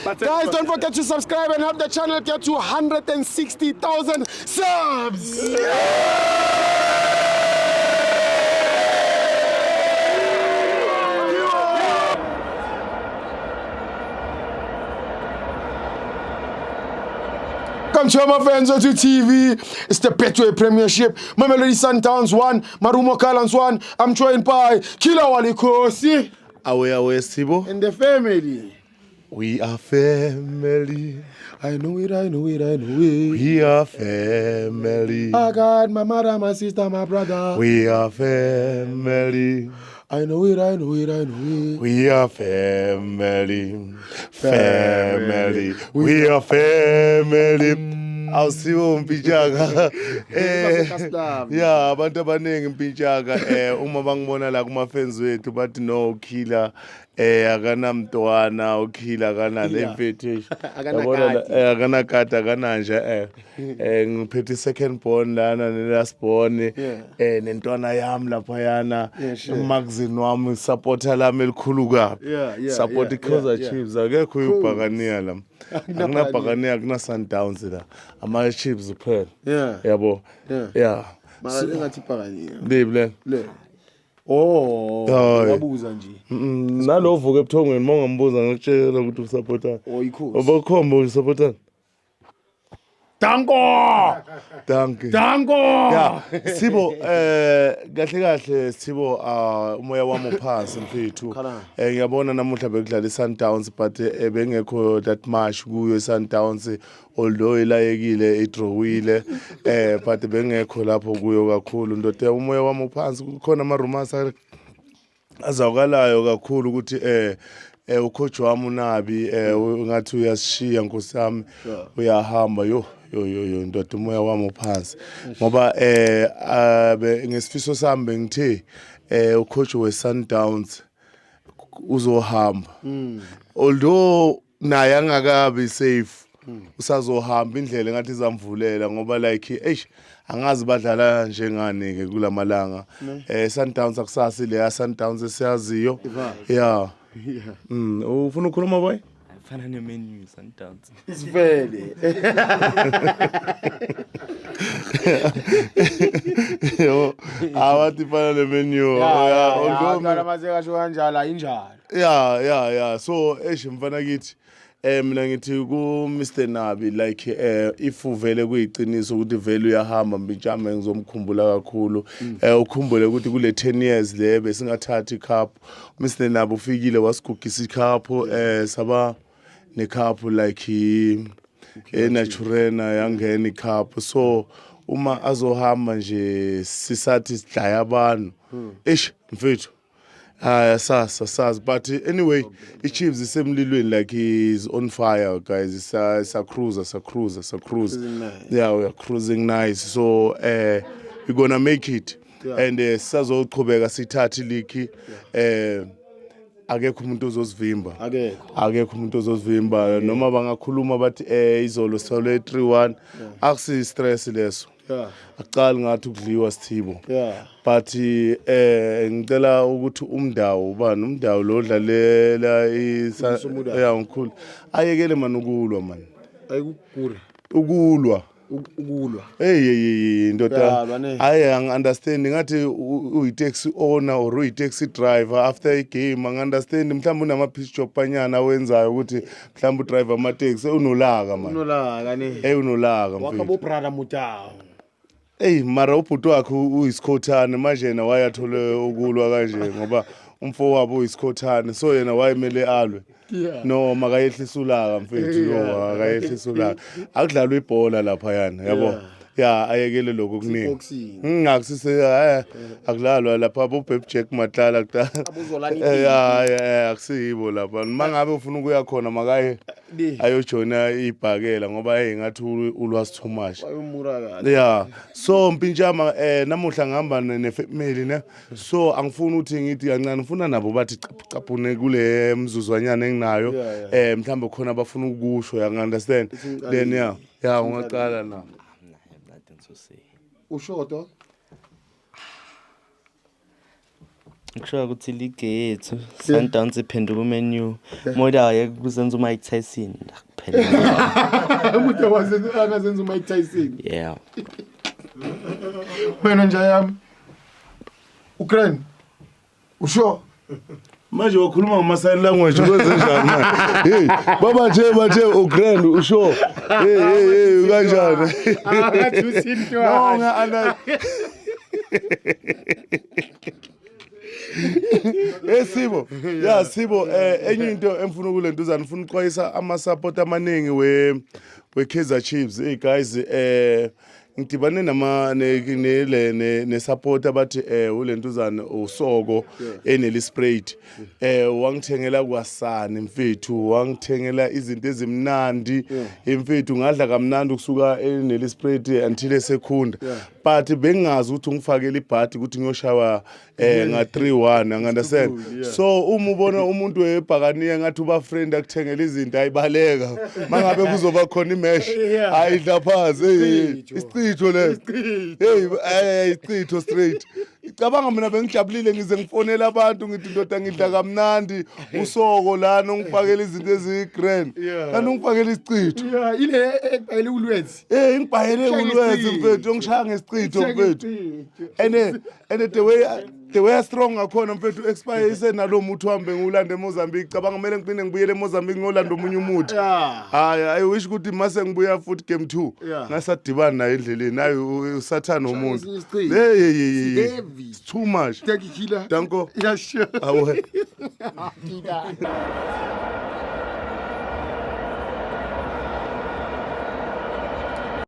Guys, don't forget to subscribe and help the channel get to 160,000 subs. Come to my fans on TV. It's the Betway Premiership. Mamelodi Sundowns 1, Marumo Gallants 1. I'm joined by Killer Wally Kosi. Awe, Sibo. And the family. We are family. I know it. We are family. I got my mother, my sister, my brother. We are family. I know it. We are family. Family. We are family. Awusiwo mpintshaga yeah abantu abaningi mpintshaga uma bangibona la kuma fans wethu bathi no Killer akanamntwana uKiller akanani imfethu yabona akanakati akananja ngiphethe second born lana nelast born nentwana yami lapha yana magazine wami supporter lami elikhulu kabi support iKaizer Chiefs akekho uyibhakaniya la akunabhakaniya kuna Sundowns la ama Chiefs kuphela yabo mara engathi bhakaniya ndibule wabuza nje nalovuka ebuthongweni mongambuza ngakutshela ukuthi usupportana ikhosi obakhomba usupportana Danko yeah Sibo kahle Sibo umoya wami uphansi mfethu ngiyabona namuhla bekudlala iSundowns but bengekho that much kuyo iSundowns although ilayekile idrawile but bengekho lapho kuyo kakhulu ndoda umoya wami uphansi kukhona ama rumors azawukalayo kakhulu ukuthi ucoach wami uNabi ngathi uyasishiya nkosami uyahamba yo ndoda umoya wami uphansi ngoba ngesifiso sami bengithe ucoach weSundowns uzohamba although naye angakabi safe usazohamba indlela ngathi izamvulela ngoba like angazi badlala njengani ke kulamalanga Sundowns akusasi le Sundowns esiyaziyo ufuna ukukhuluma boy fana nemenu Sundowns isivele yo awathi fana nemenu ngala mazekasho kanjalo injalo so mfana kithi mina ngithi ku Mr Nabi like if uvele kuyiqiniso ukuthi vele uyahamba mbinjama ngizomkhumbula kakhulu ukhumbule ukuthi kule 10 years le besingathathi cup Mr Nabi ufikile wasigugisa icup saba ne cup like naturena yangena icup so uma azohamba nje sisathi sidlaya abantu mfethu sasa but anyway iChiefs isemlilweni like he's on fire guys sa cruiser yeah we are cruising nice so we're gonna make it and sazoqhubeka sithatha league akekho umuntu ozosivimba noma bangakhuluma bathi izolo solo 3-1 akusi stress leso aqala ngathi ukudliwa Sithibo but ngicela ukuthi umndawo lo dlalela ngikhulu ayekele man ukulwa man ukulwa ndoda I understand ngathi uyi-taxi owner or uyi-taxi driver after a game understand mhlawumbe unama piece job anyana wenzayo ukuthi mhlawumbe udriver ama taxi unolaka man unolaka wakabo brother Mutawu mara ubhuti wakhe uyisikhothane manje yena wayathole ukulwa kanje ngoba umfo wabo uyisikhothane so yena wayemele alwe no makayehlisa ulaka mfethu akayehlisa ulaka akudlalwa ibhola lapha yana yabo ayekele lokho kuningi ngakusise akudlalwa lapha boBeb Jack Matlala kudala akusibo lapha mangabe ufuna ukuya khona makaye ayojoina ibhakela ngoba ngathi ulwazi too much so mpinjama namuhla ngihamba nefamily ne so angifuni ukuthi ngithi kancane ngifuna nabo bathi capune kule mzuzwanyana enginayo mhlawumbe khona abafuna ukusho you understand then ungaqala na ushoto Ngisho ukuthi liga yethu Sundowns iphenduka uMenu. Moda ayeke kuzenza uMike Tyson kuphela. Umuntu angazenza uMike Tyson. Yeah. Wena nje yami. Ukraine. Usho manje wakhuluma ngama sign language kwenze njani manje hey bathe uGrand usho hey kanjani akathi usinto no ana Sibo ya Sibo enye into emfuna ukulentuzana ufuna uxwayisa ama support amaningi we Kaizer Chiefs hey guys ngidibane ne support abathi ulentuzana usoko eneli sprayed wangithengela kwaSani mfethu wangithengela izinto ezimnandi mfethu ngadla kamnandi kusuka eneli sprayed until esekhunda but bengazi ukuthi ungifakele ibhadi ukuthi ngiyoshawa nga 3-1 understand so uma ubona umuntu webhakaniya ngathi uba friend akuthengela izinto ayibaleka mangabe kuzoba khona imesh ayidla phansi isicitho le hey isicitho straight icabanga mina bengijabulile ngize ngifonela abantu ngithi ndoda ngidla kamnandi usoko lana ungifakela izinto ezigrand kanti ungifakela isicitho ile ekubhayele ulwezi ngibhayele ulwezi mfethu ngishaya ngesicitho mfethu and the way strong ngakhona mfethu expire isenalo muthi uhambe ngulanda eMozambique cabanga kumele ngiphinde ngibuyele eMozambique ngolanda omunye umuthi hayi I wish ukuthi mase ngibuya futhi game 2 ngasadibana naye endleleni naye usathana umuntu hey it's too much thank you killer danko yeah sure awu